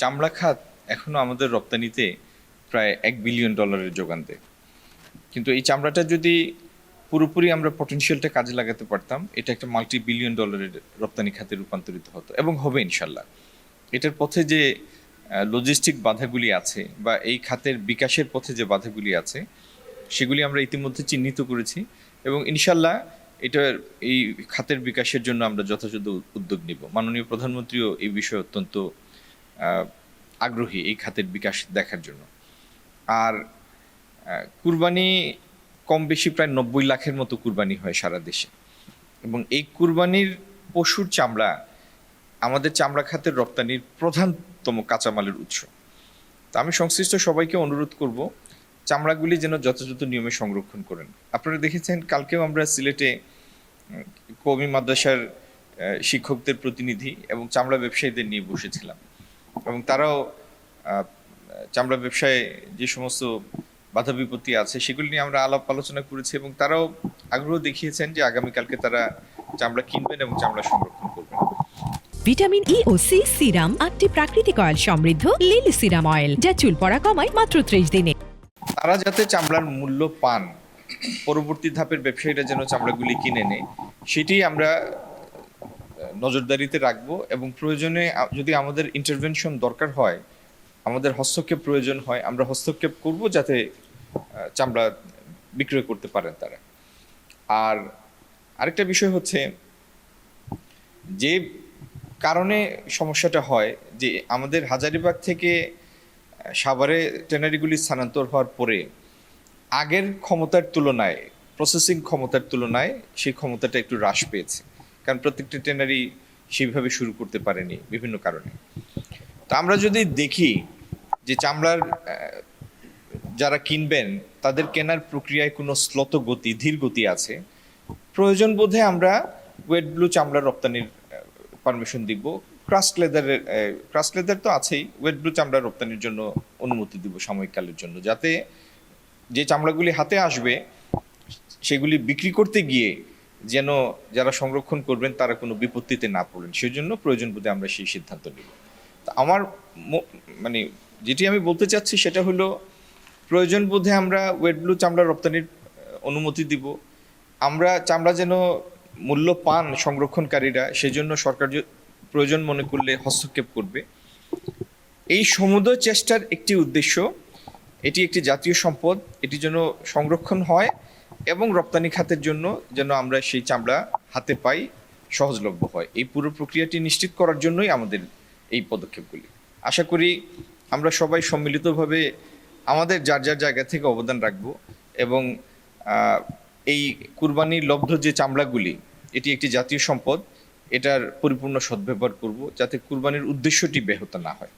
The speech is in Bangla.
চামড়া খাত এখনো আমাদের রপ্তানিতে প্রায় $1 বিলিয়ন যোগান দেয়। কিন্তু এই চামড়াটা যদি পুরোপুরি আমরা পটেনশিয়ালটা কাজে লাগাতে পারতাম, এটা একটা $multi-billion রপ্তানি খাতে রূপান্তরিত হতো এবং হবে ইনশাল্লাহ। এটার পথে যে লজিস্টিক বাধাগুলি আছে বা এই খাতের বিকাশের পথে যে বাধাগুলি আছে সেগুলি আমরা ইতিমধ্যে চিহ্নিত করেছি এবং ইনশাল্লাহ এটার এই খাতের বিকাশের জন্য আমরা যথাযথ উদ্যোগ নিব। মাননীয় প্রধানমন্ত্রীও এই বিষয়ে অত্যন্ত আগ্রহী এই খাতের বিকাশ দেখার জন্য। আর কুরবানি কম বেশি প্রায় 90 লাখের মতো কুরবানি হয় সারা দেশে এবং এই কুরবানির পশুর চামড়া আমাদের চামড়া খাতের রপ্তানির প্রধানতম কাঁচামালের উৎস। তা আমি সংশ্লিষ্ট সবাইকে অনুরোধ করব চামড়াগুলি যেন যথাযথ নিয়মে সংরক্ষণ করেন। আপনারা দেখেছেন কালকেও আমরা সিলেটে কওমি মাদ্রাসার শিক্ষকদের প্রতিনিধি এবং চামড়া ব্যবসায়ীদের নিয়ে বসেছিলাম এবং তারাও চামড়া ব্যবসায় যে সমস্ত বাধা বিপত্তি আছে সেগুলি নিয়ে আমরা আলাপ আলোচনা করেছি এবং তারাও আগ্রহ দেখিয়েছেন যে আগামীকালকে তারা চামড়া কিনবেন এবং চামড়া সংরক্ষণ করবেন। ভিটামিন ই ও সি সিরাম 8টি প্রাকৃতিক অয়েল সমৃদ্ধ লিলি সিরাম অয়েল, যা চুল পড়া কমায় মাত্র 30 দিনে। তারা যাতে চামড়ার মূল্য পান, পরবর্তী ধাপের ব্যবসায়ীরা যেন চামড়াগুলি কিনে নেয়, সেটি আমরা নজরদারিতে রাখবো এবং প্রয়োজনে যদি আমাদের ইন্টারভেনশন দরকার হয়, আমাদের হস্তক্ষেপ প্রয়োজন হয়, আমরা হস্তক্ষেপ করব যাতে চামড়া বিক্রয় করতে পারেন তারা। আর আরেকটা বিষয় হচ্ছে যে কারণে সমস্যাটা হয় যে আমাদের হাজারীবাগ থেকে সাভারে ট্যানারিগুলি স্থানান্তর হওয়ার পরে আগের ক্ষমতার তুলনায়, প্রসেসিং ক্ষমতার তুলনায় সেই ক্ষমতাটা একটু হ্রাস পেয়েছে, কারণ প্রত্যেকটা ট্যানারি সেইভাবে শুরু করতে পারেনি বিভিন্ন কারণে। তো আমরা যদি দেখি যে চামড়ার যারা কিনবেন তাদের কেনার প্রক্রিয়ায় কোনো শ্লথ গতি, ধীর গতি আছে, প্রয়োজন বোধে আমরা ওয়েট ব্লু চামড়া রপ্তানির পারমিশন দিব। ক্রাস্ট লেদার তো আছেই, ওয়েট ব্লু চামড়া রপ্তানির জন্য অনুমতি দিব সাময়িককালের জন্য, যাতে যে চামড়াগুলি হাতে আসবে সেগুলি বিক্রি করতে গিয়ে যেন যারা সংরক্ষণ করবেন তারা কোনো বিপত্তিতে না পড়েন, সেই জন্য প্রয়োজন বোধে আমরা সেই সিদ্ধান্ত নেব। তা আমার মানে যেটি আমি বলতে চাচ্ছি সেটা হলো প্রয়োজন বোধে আমরা ওয়েট ব্লু চামড়া রপ্তানির অনুমতি দিব। আমরা চামড়া যেন মূল্য পান সংরক্ষণকারীরা, সেজন্য সরকার প্রয়োজন মনে করলে হস্তক্ষেপ করবে। এই সমুদয় চেষ্টার একটি উদ্দেশ্য, এটি একটি জাতীয় সম্পদ, এটি যেন সংরক্ষণ হয় এবং রপ্তানি খাতের জন্য যেন আমরা সেই চামড়া হাতে পাই, সহজলভ্য হয়। এই পুরো প্রক্রিয়াটি নিশ্চিত করার জন্যই আমাদের এই পদক্ষেপগুলি। আশা করি আমরা সবাই সম্মিলিতভাবে আমাদের যার যার জায়গা থেকে অবদান রাখব এবং এই কুরবানির লব্ধ যে চামড়াগুলি, এটি একটি জাতীয় সম্পদ, এটার পরিপূর্ণ সদ্ব্যবহার করব যাতে কুরবানির উদ্দেশ্যটি ব্যাহত না হয়।